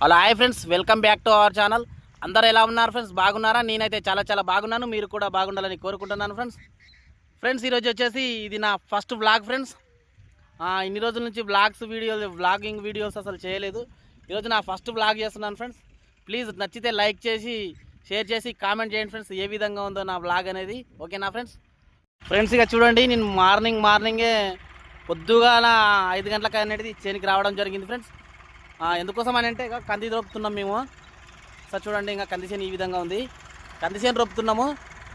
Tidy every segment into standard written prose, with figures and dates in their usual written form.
Hello hi friends, welcome back to our channel. అందరు ఎలా ఉన్నారు ఫ్రెండ్స్? బాగున్నారా? నేనైతే చాలా బాగున్నాను. మీరు కూడా బాగుండాలని కోరుకుంటున్నాను ఫ్రెండ్స్ ఈరోజు వచ్చేసి ఇది నా ఫస్ట్ వ్లాగ్ ఫ్రెండ్స్. ఇన్ని రోజుల నుంచి వ్లాగింగ్ వీడియోస్ అసలు చేయలేదు. ఈరోజు నా ఫస్ట్ వ్లాగ్ చేస్తున్నాను ఫ్రెండ్స్. ప్లీజ్ నచ్చితే లైక్ చేసి షేర్ చేసి కామెంట్ చేయండి ఫ్రెండ్స్, ఏ విధంగా ఉందో నా వ్లాగ్ అనేది. ఓకేనా ఫ్రెండ్స్ ఇక చూడండి, నేను మార్నింగే పొద్దుగా 5 గంటలకు అనేది చేనికి రావడం జరిగింది ఫ్రెండ్స్. ఎందుకోసం అని అంటే ఇక కంది రొప్పుతున్నాం మేము. సార్ చూడండి, ఇంకా కంది చేను ఈ విధంగా ఉంది. కంది చేను రొప్పుతున్నాము.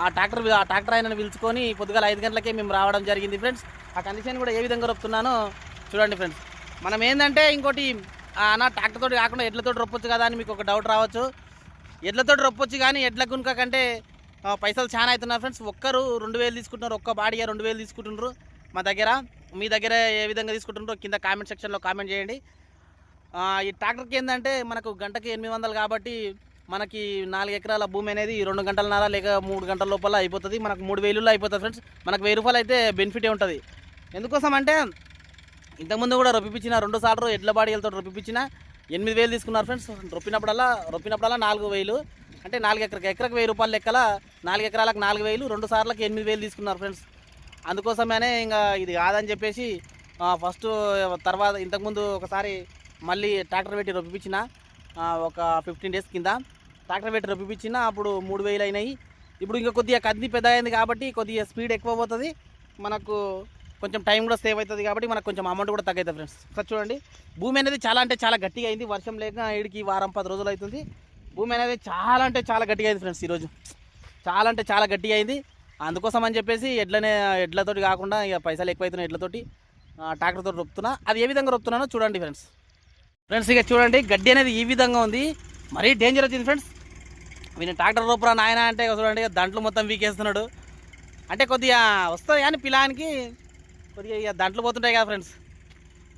ఆ ట్రాక్టర్ ఆయనను పిలుచుకొని పొద్దుగాల 5 గంటలకే మేము రావడం జరిగింది ఫ్రెండ్స్. ఆ కంది చేను కూడా ఏ విధంగా రొప్పుతున్నానో చూడండి ఫ్రెండ్స్. మనం ఏంటంటే ఇంకోటి నా ట్రాక్టర్ తోటి కాకుండా ఎడ్లతోటి రొప్పొచ్చు కదా అని మీకు ఒక డౌట్ రావచ్చు. ఎడ్లతోటి రొప్పొచ్చు, కానీ ఎడ్ల గునుక కంటే పైసలు చాలా అవుతున్నారు ఫ్రెండ్స్. ఒక్కరు 2000 తీసుకుంటున్నారు, ఒక్క బాడీ 2000 తీసుకుంటున్నారు మా దగ్గర. మీ దగ్గర ఏ విధంగా తీసుకుంటున్నారో కింద కామెంట్ సెక్షన్లో కామెంట్ చేయండి. ఈ ట్రాక్టర్కి ఏంటంటే మనకు గంటకి 800 కాబట్టి మనకి 4 ఎకరాల భూమి అనేది 2 గంటలన్నర లేక 3 గంటల లోపల అయిపోతుంది. మనకు 3000 అయిపోతుంది ఫ్రెండ్స్. మనకు 1000 రూపాయలు అయితే బెనిఫిటే ఉంటుంది. ఎందుకోసం అంటే ఇంతకుముందు కూడా రొప్పించిన 2 సార్లు ఎడ్ల బాడీలతో రొప్పించిన 8000 తీసుకున్నారు ఫ్రెండ్స్. రొప్పినప్పుడల్లా 4000, అంటే 4 ఎకరకు 1000 రూపాయల లెక్కల 4 ఎకరాలకు 4000, 2 సార్లకు 8000 తీసుకున్నారు ఫ్రెండ్స్. అందుకోసమనే ఇంకా ఇది కాదని చెప్పేసి ఫస్ట్ తర్వాత ఇంతకుముందు ఒకసారి మళ్ళీ ట్రాక్టర్ పెట్టి రొప్పించిన ఒక 15 డేస్ కింద ట్రాక్టర్ పెట్టి రొప్పించిన, అప్పుడు 3000 అయినాయి. ఇప్పుడు ఇంకా కొద్దిగా కంది పెద్ద అయింది కాబట్టి కొద్దిగా స్పీడ్ ఎక్కువ పోతుంది, మనకు కొంచెం టైం కూడా సేవ్ అవుతుంది కాబట్టి మనకు కొంచెం అమౌంట్ కూడా తగ్గుతుంది ఫ్రెండ్స్. సార్ చూడండి, భూమి అనేది చాలా గట్టిగా అయింది. వర్షం లేక ఈడికి వారం 10 రోజులు అవుతుంది. భూమి అనేది చాలా గట్టిగా అయింది ఫ్రెండ్స్. ఈరోజు చాలా గట్టిగా అయింది. అందుకోసం అని చెప్పేసి ఎడ్లతోటి కాకుండా ఇక పైసలు ఎక్కువైతున్నాయి ఎడ్లతోటి ట్రాక్టర్తో రొప్పుతున్నా. అది ఏ విధంగా రొప్పుతున్నానో చూడండి ఫ్రెండ్స్. ఇక చూడండి, గడ్డి అనేది ఈ విధంగా ఉంది. మరీ డేంజర్ వచ్చింది ఫ్రెండ్స్. వీళ్ళు ట్రాక్టర్ రూపరా నాయన అంటే చూడండి, దంట్లు మొత్తం వీకేస్తున్నాడు. అంటే కొద్దిగా వస్తుంది కానీ పిలానికి కొద్దిగా ఇక దంట్లు పోతుంటాయి కదా ఫ్రెండ్స్.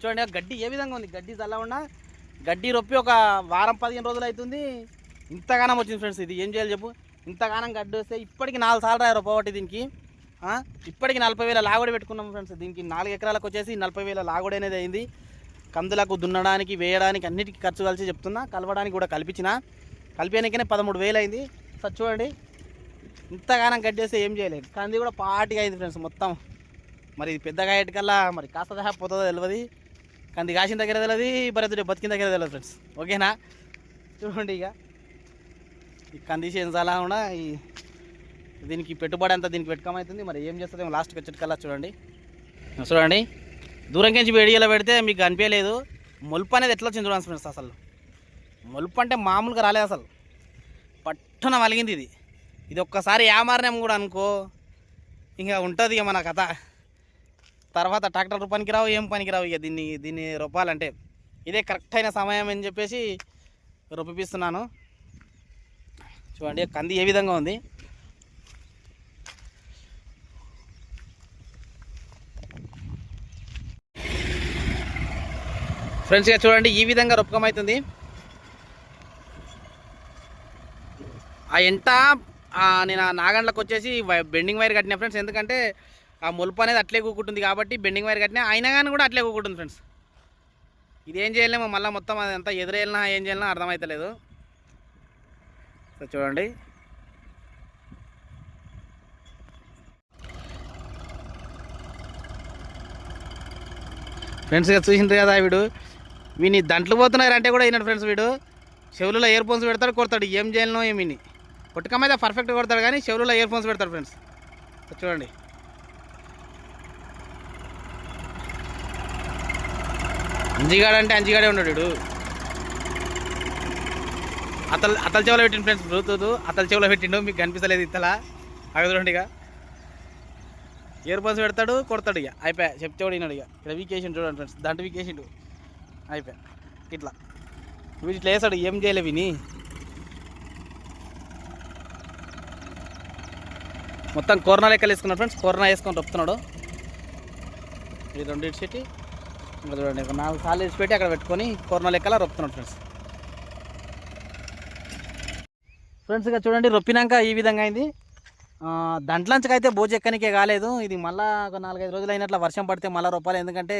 చూడండి గడ్డి ఏ విధంగా ఉంది. గడ్డి చల్లకుండా గడ్డి రొప్పి ఒక వారం 15 రోజులు అవుతుంది. ఇంతగానం వచ్చింది ఫ్రెండ్స్. ఇది ఏం చేయాలి చెప్పు? ఇంతగానం గడ్డి వస్తే ఇప్పటికి 4 సార్లు రాయారు పోవట్టి దీనికి. ఇప్పటికి 40,000 లాగోడి పెట్టుకున్నాం ఫ్రెండ్స్. దీనికి 4 ఎకరాలకు వచ్చేసి 40,000 లాగోడి అనేది అయింది. కందులకు దున్నడానికి వేయడానికి అన్నిటికీ ఖర్చు కలిసి చెప్తున్నా, కలవడానికి కూడా కలిపేనికనే 13,000 అయింది. సార్ చూడండి, ఇంతగానం గడ్డేస్తే ఏం చేయలేదు. కంది కూడా పాటిగా అయింది ఫ్రెండ్స్ మొత్తం. మరి ఇది పెద్దగా అయ్యేటికల్లా మరి కాస్త దాకా పోతుందో తెలియదు. కంది కాసిన దగ్గర తెలియదు, బరెద్దుడే బతికిన దగ్గర తెలియదు ఫ్రెండ్స్. ఓకేనా? చూడండి, ఇక ఈ కంది చేయాలా కూడా దీనికి పెట్టుబడి అంతా దీనికి పెట్టుకోమవుతుంది. మరి ఏం చేస్తుందేమో లాస్ట్కి వచ్చేటికల్లా చూడండి దూరంకించి వేడిలో పెడితే మీకు అనిపించలేదు. మొలుపు అనేది ఎట్లా వచ్చింది చూడండి ఫ్రెండ్స్. అసలు మొలుపు అంటే మామూలుగా రాలేదు, అసలు పట్టున వలిగింది. ఇది ఒక్కసారి యామారణం కూడా అనుకో, ఇంకా ఉంటుంది ఇక మన కథ. తర్వాత ట్రాక్టర్ పనికిరావు, ఏం పనికిరావు. ఇక దీన్ని రొప్పాలంటే ఇదే కరెక్ట్ అయిన సమయం అని చెప్పేసి రొప్పిస్తున్నాను. చూడండి కంది ఏ విధంగా ఉంది. ఫ్రెండ్స్ ఇక చూడండి, ఈ విధంగా రొప్పకమవుతుంది. ఆ ఎంట నేను నాగండ్లకు వచ్చేసి బెండింగ్ వైర్ కట్టినా ఫ్రెండ్స్. ఎందుకంటే ఆ మొలుపు అనేది అట్లే కూకుంటుంది కాబట్టి బెండింగ్ వైర్ కట్టినా, అయినా కానీ కూడా అట్లే కూకుంటుంది ఫ్రెండ్స్. ఇదేం చేయలేమో, మళ్ళీ మొత్తం అది ఎంత ఎదురెళ్ళినా ఏం చేయాలన్నా అర్థమవుతలేదు. సో చూడండి, ఫ్రెండ్స్ ఇక చూసింది కదా వీని దంట్లు పోతున్నారంటే కూడా అయినాడు ఫ్రెండ్స్. వీడు చెవులలో ఇయర్ ఫోన్స్ పెడతాడు, కొడతాడు. ఏం చేయాలనో ఏమిని కొట్టుకమైతే పర్ఫెక్ట్గా కొడతాడు, కానీ చెవులలో ఇయర్ ఫోన్స్ పెడతాడు ఫ్రెండ్స్. చూడండి, అంజిగాడంటే అంజిగాడే ఉన్నాడు వీడు. అతల చెవులో పెట్టిండు ఫ్రెండ్స్. బ్లూటూత్ అతల చెవులో పెట్టిండు, మీకు కనిపిస్తలేదు ఇతలా. అక్కడ చూడండి, ఇక ఇయర్ ఫోన్స్ పెడతాడు, కొడతాడు. ఇక అయిపోయా చెప్తే విన్నాడు. ఇక ఇక్కడ వీకేసిండు చూడండి ఫ్రెండ్స్, దంట వీకేసిండు. అయిపోయా ఇట్లా వీటిలో వేసాడు. ఏం చేయలే విని మొత్తం కోరనా లెక్కలు వేసుకున్నాడు ఫ్రెండ్స్. కోరనా వేసుకొని రొప్పుతున్నాడు. ఈ 2 ఇటు ఇంకా చూడండి, 4 సార్లు ఇచ్చి పెట్టి అక్కడ పెట్టుకొని కోరనా లెక్కల రొప్పుతున్నాడు ఫ్రెండ్స్. ఇక చూడండి, రొప్పినాక ఈ విధంగా అయింది. దంట్లంచకి అయితే బోజెక్కనికే కాలేదు. ఇది మళ్ళీ ఒక 4-5 రోజులు అయినట్ల వర్షం పడితే మళ్ళీ రొప్పాలి. ఎందుకంటే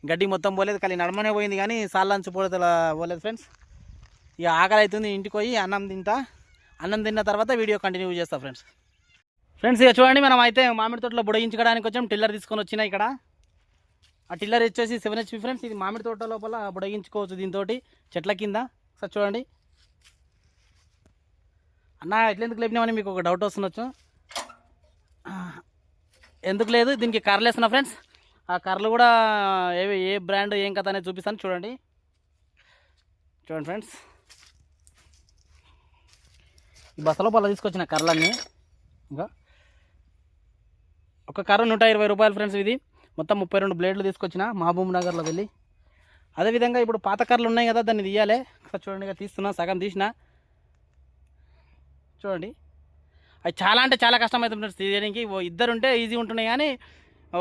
గడ్డి మొత్తం పోలేదు, కానీ నడమనే పోయింది, కానీ సాల్లంచు పోలేదు ఫ్రెండ్స్. ఇక ఆకలి అవుతుంది, ఇంటికి పోయి అన్నం తింటా. అన్నం తిన్న తర్వాత వీడియో కంటిన్యూ చేస్తా ఫ్రెండ్స్. ఇక చూడండి, మనం అయితే మామిడి తోటలో బుడగించుకోవడానికి వచ్చాం. టిల్లర్ తీసుకొని వచ్చినా ఇక్కడ. ఆ టిల్లర్ వచ్చేసి 7 HP ఫ్రెండ్స్. ఇది మామిడి తోట లోపల బుడగించుకోవచ్చు దీంతో, చెట్ల కింద. సార్ చూడండి అన్న, ఎట్లెందుకు లేపినామని మీకు ఒక డౌట్ వస్తుండొచ్చు. ఎందుకు లేదు, దీనికి కర్రలు వేస్తున్నా ఫ్రెండ్స్. ఆ కర్రలు కూడా ఏ బ్రాండ్ ఏం కథ అనేది చూపిస్తాను. చూడండి ఫ్రెండ్స్, ఈ బస్సులో పల్ల తీసుకొచ్చిన కర్రలన్నీ. ఇంకా ఒక కర్ర 120 రూపాయలు ఫ్రెండ్స్. ఇది మొత్తం 32 బ్లేడ్లు తీసుకొచ్చిన మహబూబ్ నగర్లో వెళ్ళి. అదేవిధంగా ఇప్పుడు పాత కర్రలు ఉన్నాయి కదా, దాన్ని తీయాలి. చూడండి, ఇక తీస్తున్నా, సగం తీసిన. చూడండి, అది చాలా అంటే చాలా కష్టమవుతుంది ఫ్రెండ్స్ తీయడానికి. ఇద్దరు ఉంటే ఈజీ ఉంటున్నాయి, కానీ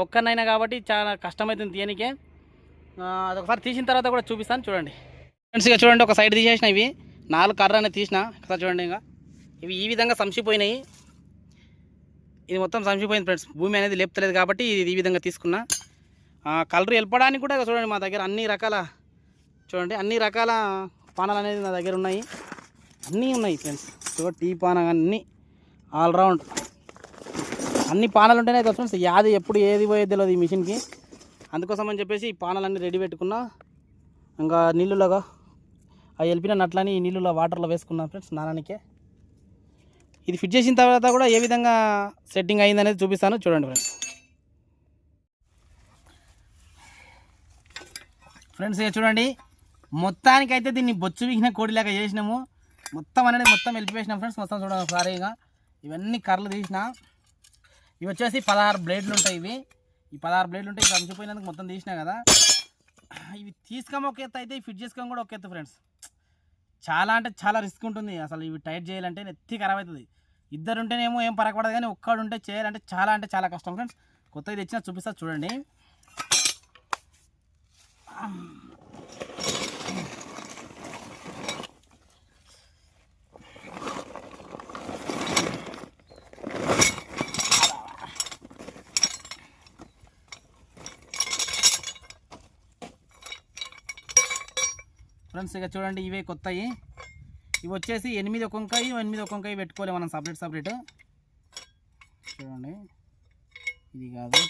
ఒక్కరినైనా కాబట్టి చాలా కష్టమవుతుంది తీయనికే. అదొకసారి తీసిన తర్వాత కూడా చూపిస్తాను. చూడండి ఫ్రెండ్స్, ఇక చూడండి, ఒక సైడ్ తీసేసిన. ఇవి 4 కర్ర అనేది తీసిన. ఒకసారి చూడండి, ఇంకా ఇవి ఈ విధంగా సంచిపోయినాయి. ఇది మొత్తం సంచిపోయింది ఫ్రెండ్స్, భూమి అనేది లేపుతలేదు కాబట్టి ఇది ఈ విధంగా తీసుకున్నా. కలర్ వెళ్ళపడానికి కూడా చూడండి, మా దగ్గర అన్ని రకాల, చూడండి అన్ని రకాల పానాలు అనేది నా దగ్గర ఉన్నాయి. అన్నీ ఉన్నాయి ఫ్రెండ్స్. టీ పాన అన్నీ ఆల్రౌండ్ అన్ని పానాలు ఉంటేనే కదా ఫ్రెండ్స్, యాది ఎప్పుడు ఏది పోయేది తెలియదు ఈ మిషన్కి. అందుకోసం అని చెప్పేసి ఈ పానాలన్నీ రెడీ పెట్టుకున్నా. ఇంకా నీళ్ళులాగా అవి వెళ్ళిన నట్లని ఈ నీళ్ళలో వాటర్లో వేసుకున్నాను ఫ్రెండ్స్ స్నానానికే. ఇది ఫిట్ చేసిన తర్వాత కూడా ఏ విధంగా సెట్టింగ్ అయిందనేది చూపిస్తాను. చూడండి ఫ్రెండ్స్, ఇక చూడండి, మొత్తానికైతే దీన్ని బొచ్చు వీగిన కోడిలాగా చేసినాము. మొత్తం అనేది మొత్తం వెళ్ళిపోయేసినాం ఫ్రెండ్స్. మొత్తం చూడండి ఒకసారి. ఇక ఇవన్నీ కర్రలు తీసిన. ఇవి వచ్చేసి 16 బ్లేడ్లు ఉంటాయి. ఈ 16 బ్లేడ్లు ఉంటాయి. ఇవి అంచిపోయినందుకు మొత్తం తీసినా కదా. ఇవి తీసుకోమ ఒక ఎత్తు అయితే, ఫిట్ చేసుకోవడం కూడా ఒక ఎత్తు ఫ్రెండ్స్. చాలా అంటే చాలా రిస్క్ ఉంటుంది. అసలు ఇవి టైట్ చేయాలంటే నెత్తి ఖరాబ్ అవుతుంది. ఇద్దరు ఉంటేనేమో ఏం పరకపడదు, కానీ ఒక్కడు ఉంటే చేయాలంటే చాలా కష్టం ఫ్రెండ్స్. కొత్తది తెచ్చినా చూపిస్తా చూడండి. ఫ్రెండ్స్, ఇక చూడండి, ఇవే కొత్తవి. ఇవి వచ్చేసి 8 ఒక్కొంకాయ 8 ఒక్కొంకాయ పెట్టుకోవాలి మనం సపరేట్. చూడండి, ఇది కాదు.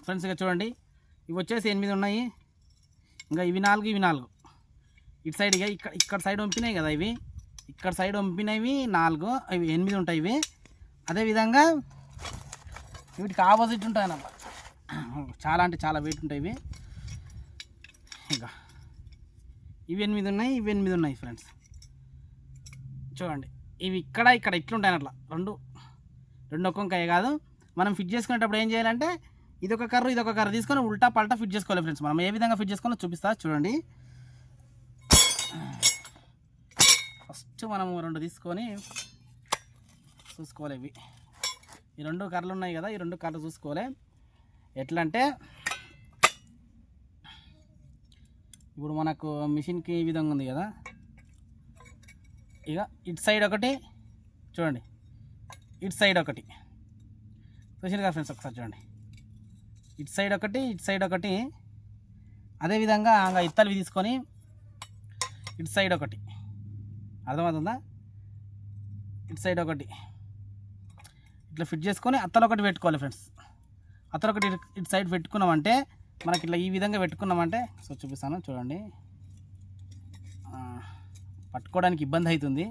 ఫ్రెండ్స్, ఇక చూడండి, ఇవి వచ్చేసి 8 ఉన్నాయి. ఇంకా ఇవి 4 ఇటు సైడ్. ఇక ఇక్కడ సైడ్ వంపినాయి కదా ఇవి, ఇక్కడ సైడ్ వంపినవి 4, ఇవి 8 ఉంటాయి ఇవి. అదేవిధంగా వీటికి ఆపోజిట్ ఉంటాయి అన్నమాట. చాలా అంటే చాలా వెయిట్ ఉంటాయి ఇవి. ఇంకా ఇవి 8 ఉన్నాయి, ఇవి 8 ఉన్నాయి ఫ్రెండ్స్. చూడండి, ఇవి ఇక్కడ ఇట్లుంటాయి అట్లా. రెండు ఒక్కొంకాయ కాదు. మనం ఫిట్ చేసుకునేటప్పుడు ఏం చేయాలంటే ఇదొక కర్ర తీసుకొని ఉల్టా పల్టా ఫిట్ చేసుకోవాలి ఫ్రెండ్స్. మనం ఏ విధంగా ఫిట్ చేసుకోవాలో చూపిస్తా చూడండి. ఫస్ట్ మనము 2 తీసుకొని చూసుకోవాలి. ఈ 2 కర్రలు ఉన్నాయి కదా, ఈ 2 కర్రలు చూసుకోవాలి. ఎట్లా అంటే ఇప్పుడు మనకు మిషన్కి ఈ విధంగా ఉంది కదా. ఇక ఇటు సైడ్ ఒకటి చూడండి, ఇటు సైడ్ ఒకటి చూసారు కదా ఫ్రెండ్స్. ఒకసారి చూడండి, ఇటు సైడ్ ఒకటి. అదేవిధంగా ఇంకా ఇత్తలివి తీసుకొని ఇటు సైడ్ ఒకటి, అర్థమవుతుందా? ఇటు సైడ్ ఒకటి ఇట్లా ఫిట్ చేసుకొని అత్తలు ఒకటి పెట్టుకోవాలి ఫ్రెండ్స్. అత్తలు ఒకటి ఇటు సైడ్ పెట్టుకున్నామంటే మనకి ఇట్లా ఈ విధంగా పెట్టుకున్నామంటే, సో చూపిస్తాను చూడండి. పట్టుకోవడానికి ఇబ్బంది అవుతుంది.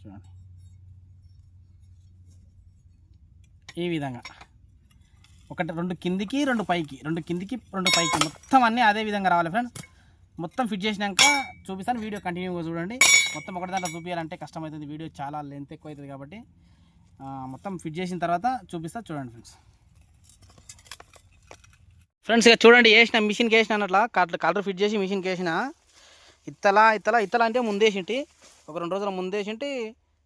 చూడండి, ఈ విధంగా 2 కిందికి 2 పైకి, 2 కిందికి 2 పైకి, మొత్తం అన్నీ అదే విధంగా రావాలి ఫ్రెండ్స్. మొత్తం ఫిట్ చేసినాక చూపిస్తాను. వీడియో కంటిన్యూగా చూడండి. మొత్తం ఒకటి దాంట్లో చూపించాలంటే కష్టమవుతుంది, వీడియో చాలా లెంత్ ఎక్కువ అవుతుంది కాబట్టి మొత్తం ఫిట్ చేసిన తర్వాత చూపిస్తా చూడండి ఫ్రెండ్స్. ఇక చూడండి, మిషన్కి వేసిన అన్నట్లా కలర్ ఫిట్ చేసి మిషన్కి వేసిన. ఇత్తలా అంటే ముందేసింటి, ఒక 2 రోజుల ముందేసింటి.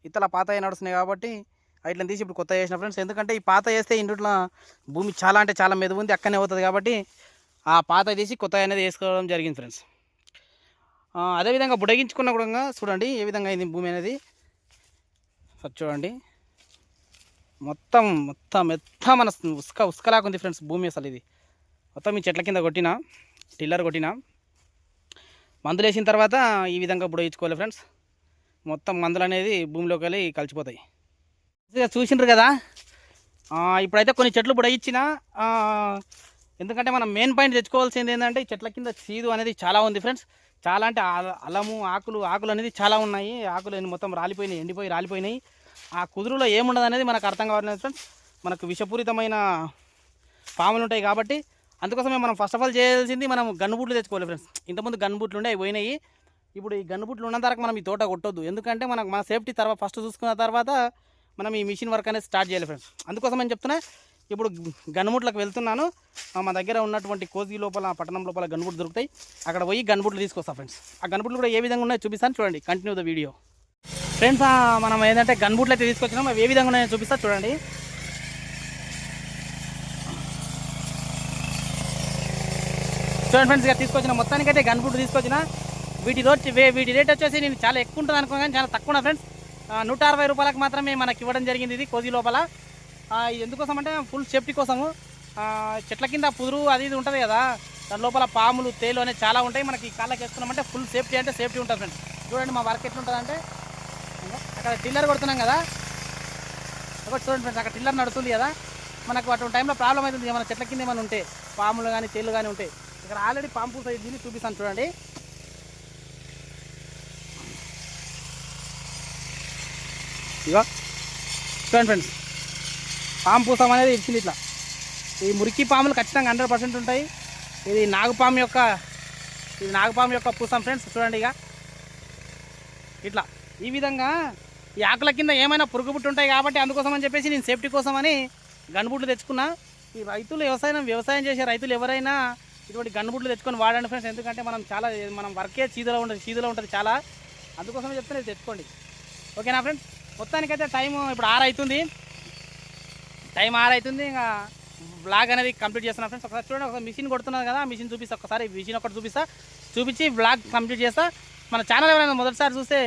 ఇత్తలా పాత నడుస్తున్నాయి కాబట్టి ఇట్లా తీసి ఇప్పుడు కొత్త చేసిన ఫ్రెండ్స్. ఎందుకంటే ఈ పాత వేస్తే ఇంట్లో భూమి చాలా అంటే చాలా మెదుగు ఉంది, అక్కడనే అవుతుంది కాబట్టి ఆ పాత తీసి కొత్త అనేది వేసుకోవడం జరిగింది ఫ్రెండ్స్. అదేవిధంగా బుడగించుకున్న కూడా చూడండి ఏ విధంగా అయింది భూమి అనేది. చూడండి మొత్తం మన ఉస్కలాకుంది ఫ్రెండ్స్ భూమి. అసలు ఇది మొత్తం ఈ చెట్ల కింద కొట్టిన టిల్లర్ కొట్టిన మందులు వేసిన తర్వాత ఈ విధంగా బుడగించుకోవాలి ఫ్రెండ్స్. మొత్తం మందులు అనేది భూమిలోకి వెళ్ళి కలిసిపోతాయి. చూసిండ్రు కదా. ఇప్పుడైతే కొన్ని చెట్లు బుడగించిన, ఎందుకంటే మనం మెయిన్ పాయింట్ తెచ్చుకోవాల్సింది ఏంటంటే ఈ చెట్ల కింద చీదు అనేది చాలా ఉంది ఫ్రెండ్స్. చాలా అంటే అల్లము ఆకులు అనేది చాలా ఉన్నాయి. ఆకులు మొత్తం రాలిపోయినాయి, ఎండిపోయి రాలిపోయినాయి. ఆ కుదురులో ఏముండదు అనేది మనకు అర్థం కావట్లేదు ఫ్రెండ్స్. మనకు విషపూరితమైన పాములు ఉంటాయి కాబట్టి అందుకోసమే మనం ఫస్ట్ ఆఫ్ ఆల్ చేయాల్సింది మనం గన్నుబూట్లు తెచ్చుకోవాలి ఫ్రెండ్స్. ఇంతకుముందు గన్నుబూట్లు ఉండే అవి పోయినాయి. ఇప్పుడు ఈ గన్నుబూట్లు ఉన్నంత వరకు మనం ఈ తోట కొట్టొద్దు, ఎందుకంటే మన సేఫ్టీ తర్వాత ఫస్ట్ చూసుకున్న తర్వాత మనం ఈ మిషన్ వర్క్ అనేది స్టార్ట్ చేయాలి ఫ్రెండ్స్. అందుకోసం నేను చెప్తున్నా, ఇప్పుడు గన్నుబూట్లకు వెళ్తున్నాను. మా దగ్గర ఉన్నటువంటి కోసి లోపల పట్టణం లోపల గన్నుబూట్లు దొరుకుతాయి, అక్కడ పోయి గన్నుబూట్లు తీసుకొస్తాను ఫ్రెండ్స్. ఆ గన్నుబూట్లు కూడా ఏ విధంగా ఉన్నాయో చూపిస్తాను చూడండి. Continue the video friends. మనం ఏంటంటే గన్నుబూట్లు అయితే తీసుకొచ్చినాం, అవి ఏ విధంగా ఉన్నాయో చూపిస్తా చూడండి. చూడండి ఫ్రెండ్స్, ఇక తీసుకొచ్చిన మొత్తానికైతే గన్నుబూట్లు తీసుకొచ్చిన. వీటి రేట్ వచ్చేసి నేను చాలా ఎక్కువ ఉంటుంది అనుకున్నాను, కానీ చాలా తక్కువ ఫ్రెండ్స్. 160 రూపాయలకు మాత్రమే మనకి ఇవ్వడం జరిగింది ఇది కోసి లోపల. ఎందుకోసం అంటే ఫుల్ సేఫ్టీ కోసము. చెట్ల కింద పుదురు అది ఇది ఉంటుంది కదా, దాని లోపల పాములు తేలు అనేది చాలా ఉంటాయి. మనకి కాళ్ళకి వేసుకున్నామంటే ఫుల్ సేఫ్టీ అంటే సేఫ్టీ ఉంటుంది ఫ్రెండ్స్. చూడండి మా వర్క్ ఎట్లుంటుంది అంటే, అక్కడ టిల్లర్ కొడుతున్నాం కదా, ఒకటి చూడండి ఫ్రెండ్స్, అక్కడ టిల్లర్ నడుస్తుంది కదా, మనకు అటువంటి టైంలో ప్రాబ్లం అవుతుంది. మన చెట్ల కింద ఏమైనా ఉంటే పాములు కానీ తేలు కానీ ఉంటాయి. ఇక్కడ ఆల్రెడీ పాము పూస దీన్ని చూపిస్తాను చూడండి. ఇగో చూడండి ఫ్రెండ్స్, పాము పూసం అనేది ఇచ్చింది ఇట్లా. ఈ మురికి పాములు ఖచ్చితంగా 100% ఉంటాయి. ఇది నాగుపాము యొక్క పూసం ఫ్రెండ్స్. చూడండి ఇక ఇట్లా ఈ విధంగా ఈ ఆకుల కింద ఏమైనా పురుగు బుట్టు ఉంటాయి కాబట్టి అందుకోసం అని చెప్పేసి నేను సేఫ్టీ కోసం అని గన్నుబూట్లు తెచ్చుకున్నా. ఈ రైతులు వ్యవసాయం చేసే రైతులు ఎవరైనా ఇటువంటి గన్నుబూట్లు తెచ్చుకొని వాడండి ఫ్రెండ్స్. ఎందుకంటే మనం వర్కే చీదలో ఉంటుంది చాలా, అందుకోసమే చెప్తే తెచ్చుకోండి. ఓకేనా ఫ్రెండ్స్. మొత్తానికైతే టైం ఇప్పుడు 6 అవుతుంది. ఇంకా బ్లాగ్ అనేది కంప్లీట్ చేస్తున్నా ఫ్రెండ్స్. ఒకసారి చూడండి, ఒకసారి మిషన్ కొడుతున్నారు కదా, మిషన్ చూపిస్తా. ఒకసారి మిషన్ ఒకటి చూపించి బ్లాగ్ కంప్లీట్ చేస్తా. మన ఛానల్ ఎవరైనా మొదటిసారి చూస్తే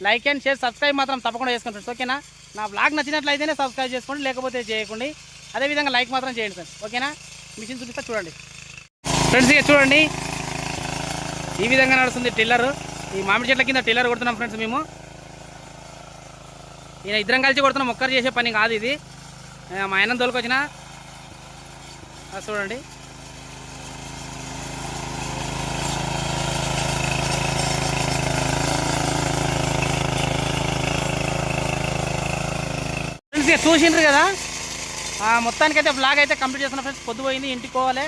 లైక్ అండ్ షేర్ సబ్స్క్రైబ్ మాత్రం తప్పకుండా చేసుకోండి ఫ్రెండ్స్. ఓకేనా. నా బ్లాగ్ నచ్చినట్లయితేనే సబ్స్క్రైబ్ చేసుకోండి, లేకపోతే చేయకండి. అదేవిధంగా లైక్ మాత్రం చేయండి ఫ్రెండ్స్. ఓకేనా. మిషన్ చూపిస్తా చూడండి ఫ్రెండ్స్. ఇక చూడండి ఈ విధంగా నడుస్తుంది టిల్లర్. ఈ మామిడి చెట్ల కింద టిల్లర్ కొడుతున్నాం ఫ్రెండ్స్ మేము. ఈయన ఇద్దరం కలిసి కొడుతున్నాం, ఒక్కరు చేసే పని కాదు ఇది. మా ఆయన తోలుకొచ్చిన చూడండి. ఫ్రెండ్స్ చూసిండ్రు కదా, మొత్తానికైతే బ్లాగ్ అయితే కంప్లీట్ చేస్తున్నా ఫ్రెండ్స్. పొద్దుపోయింది, ఇంటికి పోవాలి.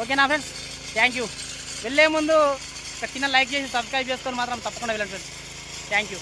ఓకేనా ఫ్రెండ్స్. Thank you. వెళ్ళే ముందు ఒక చిన్న లైక్ చేసి సబ్స్క్రైబ్ చేసుకొని మాత్రం తప్పకుండా వెళ్ళండి ఫ్రెండ్స్. Thank you.